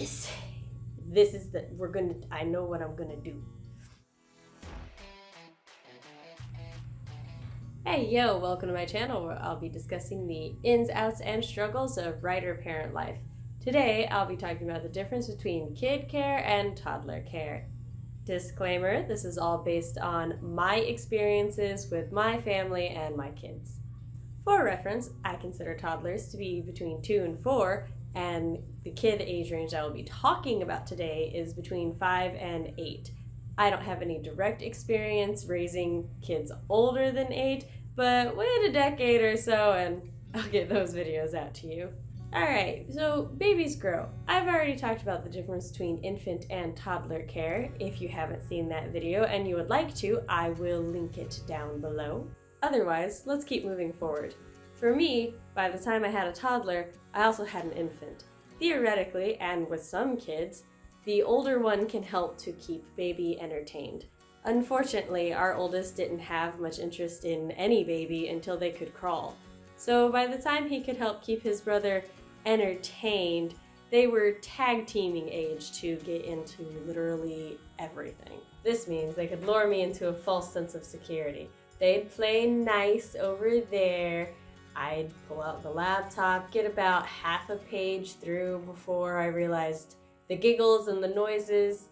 this is I know what I'm gonna do. Hey yo, welcome to my channel where I'll be discussing the ins, outs, and struggles of writer-parent life. Today, I'll be talking about the difference between kid care and toddler care. Disclaimer, this is all based on my experiences with my family and my kids. For reference, I consider toddlers to be between 2 and 4, and the kid age range I will be talking about today is between 5 and 8. I don't have any direct experience raising kids older than 8, but wait a decade or so and I'll get those videos out to you. Alright, so babies grow. I've already talked about the difference between infant and toddler care. If you haven't seen that video and you would like to, I will link it down below. Otherwise, let's keep moving forward. For me, by the time I had a toddler, I also had an infant. Theoretically, and with some kids, the older one can help to keep baby entertained. Unfortunately, our oldest didn't have much interest in any baby until they could crawl. So by the time he could help keep his brother entertained, they were tag teaming age to get into literally everything. This means they could lure me into a false sense of security. They'd play nice over there. I'd pull out the laptop, get about half a page through before I realized the giggles and the noises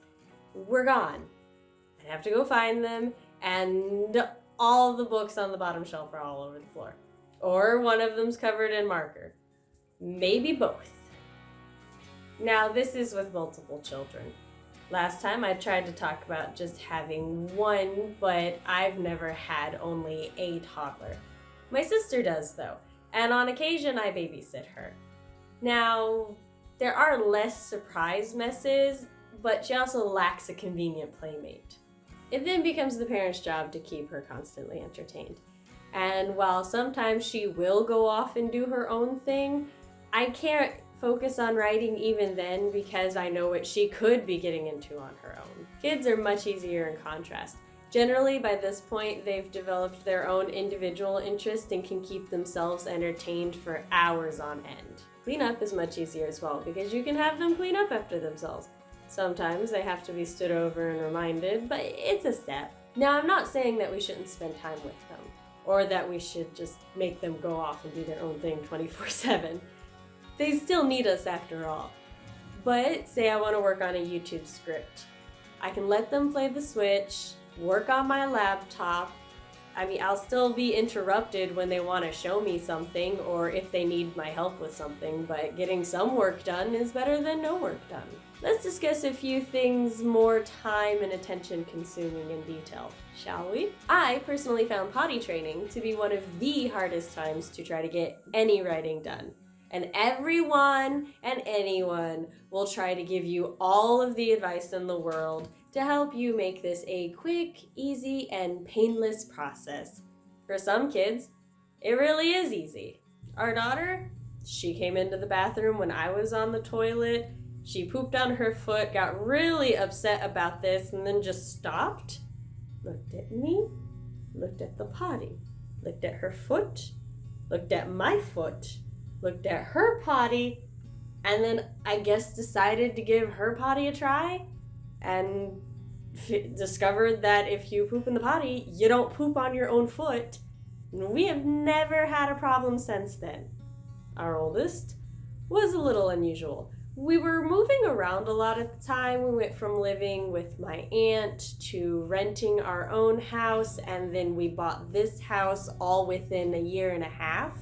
were gone. I'd have to go find them, and all the books on the bottom shelf are all over the floor. Or one of them's covered in marker. Maybe both. Now, this is with multiple children. Last time I tried to talk about just having one, but I've never had only a toddler. My sister does though, and on occasion I babysit her. Now, there are less surprise messes, but she also lacks a convenient playmate. It then becomes the parent's job to keep her constantly entertained. And while sometimes she will go off and do her own thing, I can't focus on writing even then because I know what she could be getting into on her own. Kids are much easier in contrast. Generally, by this point, they've developed their own individual interest and can keep themselves entertained for hours on end. Cleanup is much easier as well because you can have them clean up after themselves. Sometimes they have to be stood over and reminded, but it's a step. Now, I'm not saying that we shouldn't spend time with them or that we should just make them go off and do their own thing 24/7. They still need us after all. But say I want to work on a YouTube script. I can let them play the Switch, work on my laptop. I'll still be interrupted when they want to show me something or if they need my help with something, but getting some work done is better than no work done. Let's discuss a few things more time and attention consuming in detail, shall we? I personally found potty training to be one of the hardest times to try to get any writing done. And everyone and anyone will try to give you all of the advice in the world to help you make this a quick, easy, and painless process. For some kids, it really is easy. Our daughter, she came into the bathroom when I was on the toilet. She pooped on her foot, got really upset about this, and then just stopped, looked at me, looked at the potty, looked at her foot, looked at my foot, looked at her potty, and then I guess decided to give her potty a try and discovered that if you poop in the potty, you don't poop on your own foot. And we have never had a problem since then. Our oldest was a little unusual. We were moving around a lot at the time. We went from living with my aunt to renting our own house, and then we bought this house all within a year and a half.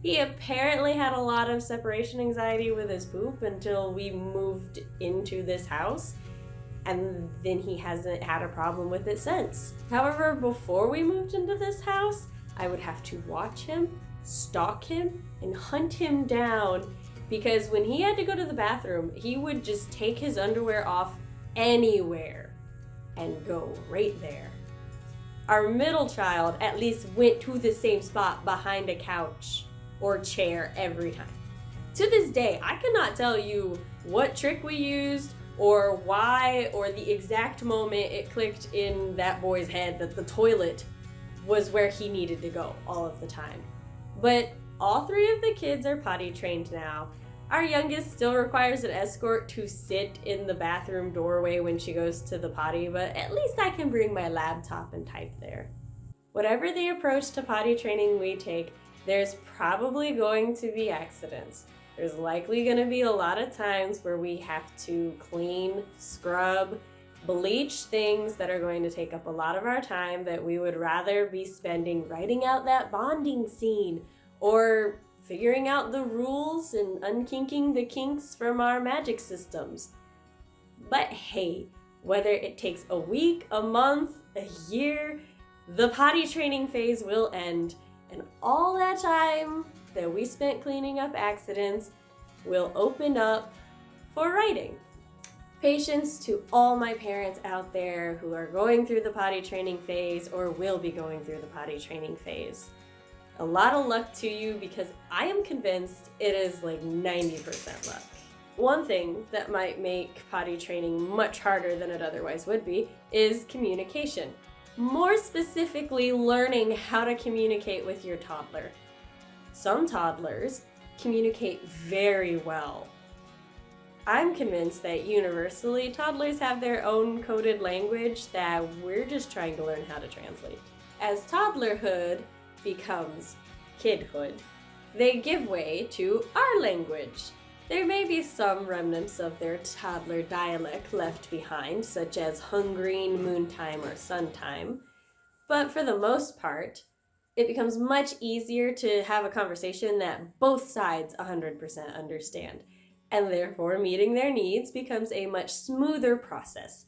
He apparently had a lot of separation anxiety with his poop until we moved into this house, and then he hasn't had a problem with it since. However, before we moved into this house, I would have to watch him, stalk him, and hunt him down because when he had to go to the bathroom, he would just take his underwear off anywhere and go right there. Our middle child at least went to the same spot behind a couch or chair every time. To this day, I cannot tell you what trick we used or why or the exact moment it clicked in that boy's head that the toilet was where he needed to go all of the time. But all 3 of the kids are potty trained now. Our youngest still requires an escort to sit in the bathroom doorway when she goes to the potty, but at least I can bring my laptop and type there. Whatever the approach to potty training we take, there's probably going to be accidents. There's likely going to be a lot of times where we have to clean, scrub, bleach things that are going to take up a lot of our time that we would rather be spending writing out that bonding scene or figuring out the rules and unkinking the kinks from our magic systems. But hey, whether it takes a week, a month, a year, the potty training phase will end, and all that time that we spent cleaning up accidents will open up for writing. Patience to all my parents out there who are going through the potty training phase or will be going through the potty training phase. A lot of luck to you because I am convinced it is like 90% luck. One thing that might make potty training much harder than it otherwise would be is communication. More specifically, learning how to communicate with your toddler. Some toddlers communicate very well. I'm convinced that universally, toddlers have their own coded language that we're just trying to learn how to translate. As toddlerhood becomes kidhood, they give way to our language. There may be some remnants of their toddler dialect left behind, such as hungrine, moontime, or suntime, but for the most part, it becomes much easier to have a conversation that both sides 100% understand, and therefore meeting their needs becomes a much smoother process.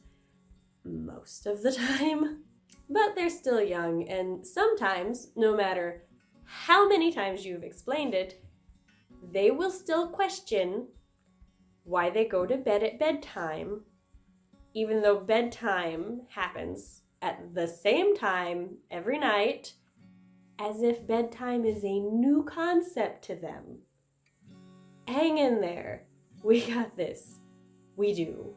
Most of the time. But they're still young, and sometimes, no matter how many times you've explained it, they will still question why they go to bed at bedtime, even though bedtime happens at the same time every night, as if bedtime is a new concept to them. Hang in there. We got this. We do.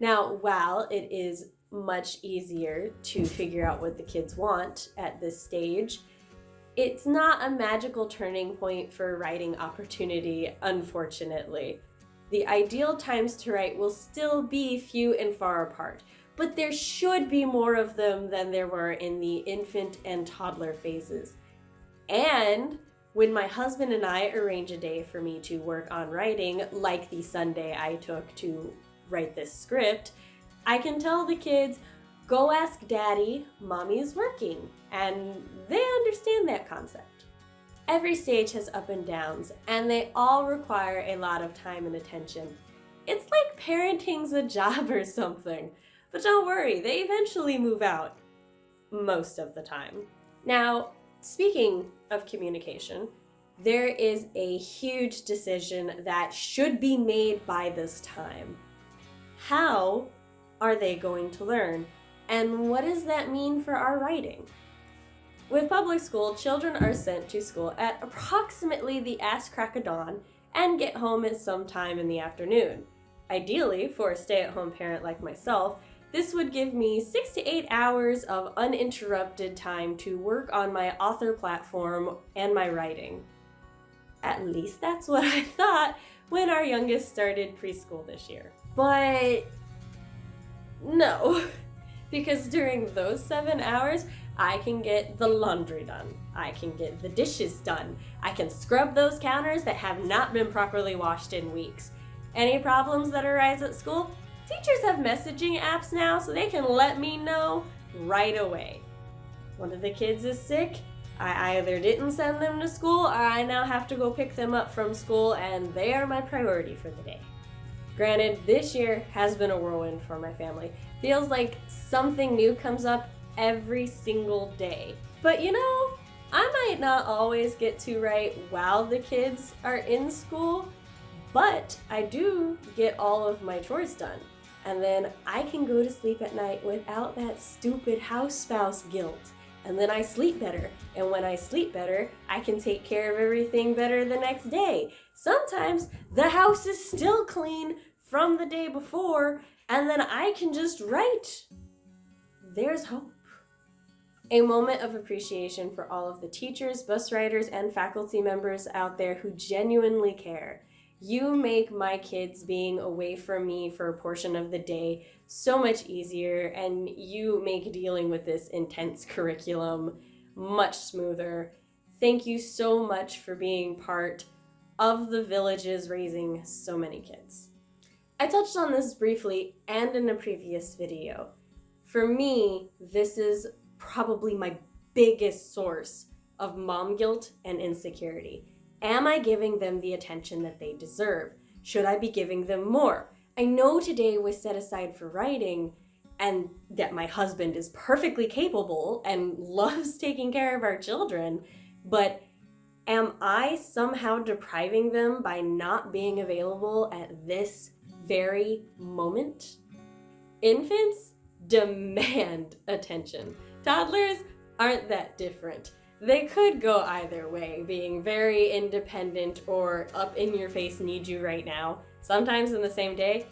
Now, while it is much easier to figure out what the kids want at this stage, it's not a magical turning point for writing opportunity, unfortunately. The ideal times to write will still be few and far apart, but there should be more of them than there were in the infant and toddler phases. And when my husband and I arrange a day for me to work on writing, like the Sunday I took to write this script, I can tell the kids, go ask Daddy, Mommy's working, and they understand that concept. Every stage has up and downs, and they all require a lot of time and attention. It's like parenting's a job or something, but don't worry, they eventually move out, most of the time. Now, speaking of communication, there is a huge decision that should be made by this time. How are they going to learn? And what does that mean for our writing? With public school, children are sent to school at approximately the ass crack of dawn and get home at some time in the afternoon. Ideally, for a stay-at-home parent like myself, this would give me 6 to 8 hours of uninterrupted time to work on my author platform and my writing. At least that's what I thought when our youngest started preschool this year. But no, because during those 7 hours, I can get the laundry done. I can get the dishes done. I can scrub those counters that have not been properly washed in weeks. Any problems that arise at school? Teachers have messaging apps now, so they can let me know right away. One of the kids is sick. I either didn't send them to school, or I now have to go pick them up from school, and they are my priority for the day. Granted, this year has been a whirlwind for my family. Feels like something new comes up every single day. But you know, I might not always get to write while the kids are in school, but I do get all of my chores done. And then I can go to sleep at night without that stupid house spouse guilt. And then I sleep better. And when I sleep better, I can take care of everything better the next day. Sometimes the house is still clean from the day before, and then I can just write. There's hope. A moment of appreciation for all of the teachers, bus riders, and faculty members out there who genuinely care. You make my kids being away from me for a portion of the day so much easier, and you make dealing with this intense curriculum much smoother. Thank you so much for being part of the villages raising so many kids. I touched on this briefly and in a previous video. For me, this is probably my biggest source of mom guilt and insecurity. Am I giving them the attention that they deserve? Should I be giving them more? I know today was set aside for writing and that my husband is perfectly capable and loves taking care of our children, but am I somehow depriving them by not being available at this very moment? Infants demand attention. Toddlers aren't that different. They could go either way, being very independent or up in your face, need you right now, sometimes in the same day,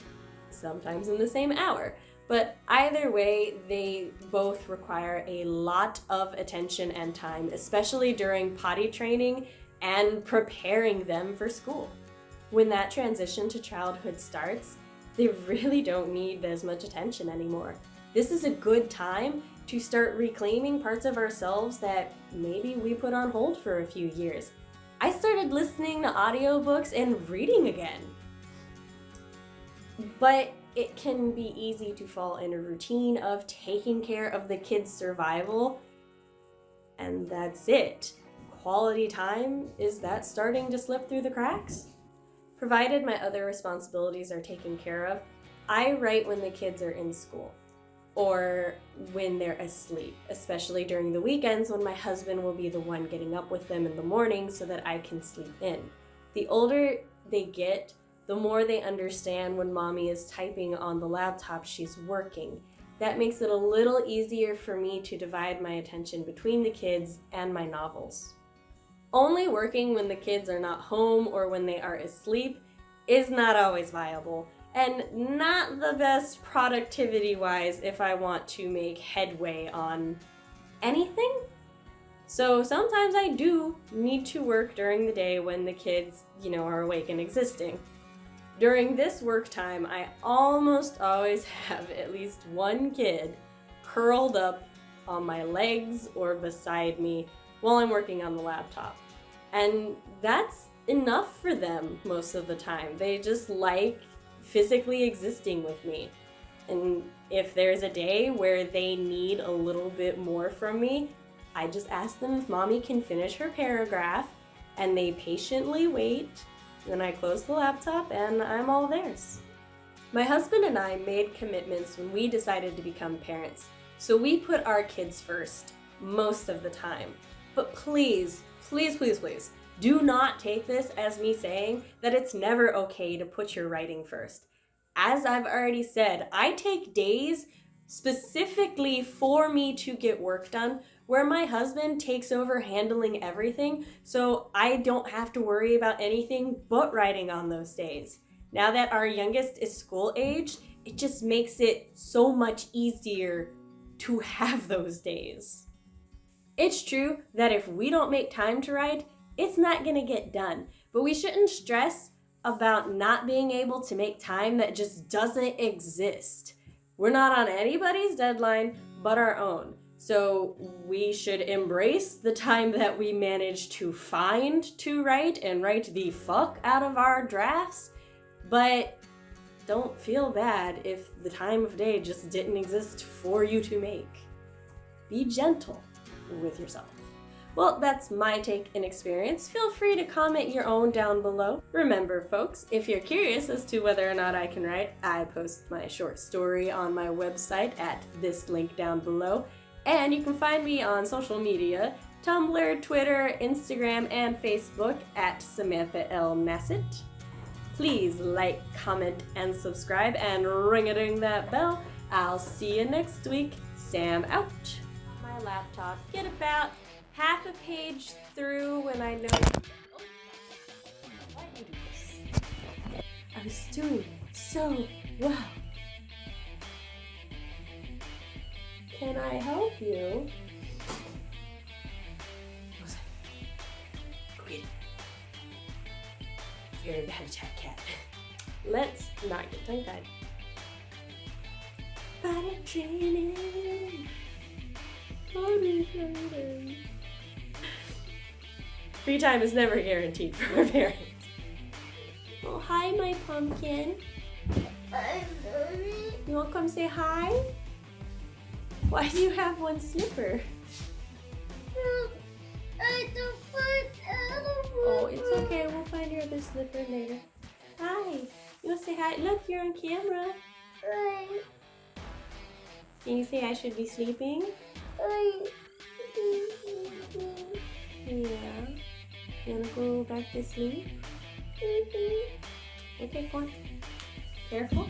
sometimes in the same hour. But either way, they both require a lot of attention and time, especially during potty training and preparing them for school. When that transition to childhood starts, they really don't need as much attention anymore. This is a good time to start reclaiming parts of ourselves that maybe we put on hold for a few years. I started listening to audiobooks and reading again. But it can be easy to fall in a routine of taking care of the kids' survival, and that's it. Quality time, is that starting to slip through the cracks? Provided my other responsibilities are taken care of, I write when the kids are in school or when they're asleep, especially during the weekends when my husband will be the one getting up with them in the morning so that I can sleep in. The older they get, the more they understand when mommy is typing on the laptop, she's working. That makes it a little easier for me to divide my attention between the kids and my novels. Only working when the kids are not home or when they are asleep is not always viable, and not the best productivity-wise if I want to make headway on anything. So sometimes I do need to work during the day when the kids, are awake and existing. During this work time, I almost always have at least one kid curled up on my legs or beside me while I'm working on the laptop. And that's enough for them most of the time. They just like physically existing with me. And if there's a day where they need a little bit more from me, I just ask them if mommy can finish her paragraph, and they patiently wait. Then I close the laptop and I'm all theirs. My husband and I made commitments when we decided to become parents, so we put our kids first most of the time. But please, please, please, please, do not take this as me saying that it's never okay to put your writing first. As I've already said, I take days specifically for me to get work done where my husband takes over handling everything, so I don't have to worry about anything but writing on those days. Now that our youngest is school age, it just makes it so much easier to have those days. It's true that if we don't make time to write, it's not gonna get done, but we shouldn't stress about not being able to make time that just doesn't exist. We're not on anybody's deadline but our own. So we should embrace the time that we manage to find to write and write the fuck out of our drafts, but don't feel bad if the time of day just didn't exist for you to make. Be gentle with yourself. Well, that's my take and experience. Feel free to comment your own down below. Remember, folks, if you're curious as to whether or not I can write, I post my short story on my website at this link down below. And you can find me on social media, Tumblr, Twitter, Instagram, and Facebook at Samantha L. Nasset. Please like, comment, and subscribe, and ring-a-ding that bell. I'll see you next week. Sam out. My laptop. Get about half a page through when I know. Why did you do this? I was doing so well. Can I help you? Go get it. You're a habitat cat. Let's not get tongue-tied. Body training. Body training. Free time is never guaranteed for our parents. Oh, hi, my pumpkin. You want to come say hi? Why do you have one slipper? Oh, it's okay. We'll find your other slipper later. Hi. You want to say hi? Look, you're on camera. Hi. Can you say I should be sleeping? Yeah. You want to go back to sleep? Okay, go on. Careful.